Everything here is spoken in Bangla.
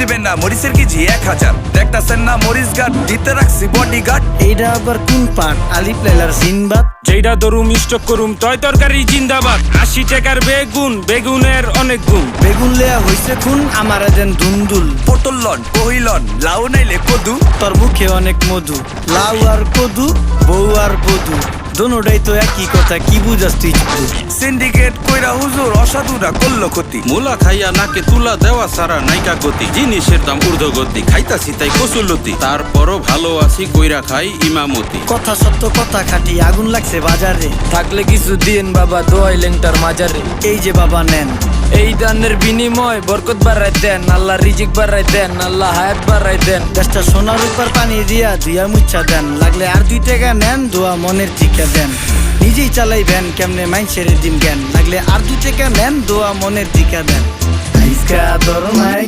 দিবেন না মরিচের কেজি 1000 দেখতাছেন না মরিচ গার্ড দিতে রাখছি বডিগার্ড। এইটা আবার কোন পাট আলিফ লাইলার সিনবাদ? যেইটা ধরুম স্টক করুম তয় তরকারি জিন্দাবাদ। 80 টাকার বেগুন, বেগুনের অনেক গুণ। বেগুন লেয়া হইছে খুন আমারে দেন দুন্দুল। পটল লন পহিলন লাউ নাইলে কদু। তোর মুখে অনেক মধু, লাউ আর কদু, বউ আর বধু, দোনোটাই তো একই কথা, কি বুঝাস তুই? সিন্ডিকেট কইরা হুজুর অসাধুরা করলো ক্ষতি। মুলা খাইয়া নাকে তুলা দেওয়া সারা নাইকা গতি, জিনিসের দাম ঊর্ধ্বগতি, খাইতাছি তাই কসুলতি, তারপরও ভালো আছি কইরা খাই ইমামতি। কথা সত্য কথা খাটি, আগুন লাগছে বাজারে, থাকলে কিছু দিন বাবা দোয়াইলেন তার মাজারে। এই যে বাবা নেন। এই দানের বিনিময় বরকত বাড়াই দেন, আল্লাহ রিজিক বাড়াই দেন, আল্লাহ হায়াত বাড়াই দেন। দেশটা সোনার উপর পানি দিয়া ধুয়া মুচ্ছা দেন, লাগলে আর 2 টাকা নেন, দোয়া মনের টিকা দেন। নিজেই চালাইবেন কেমনে মাইনষের দিন জ্ঞান, লাগলে আর 2 টাকা নেন, দোয়া মনের টিকা দেন। আইসকা দরমাই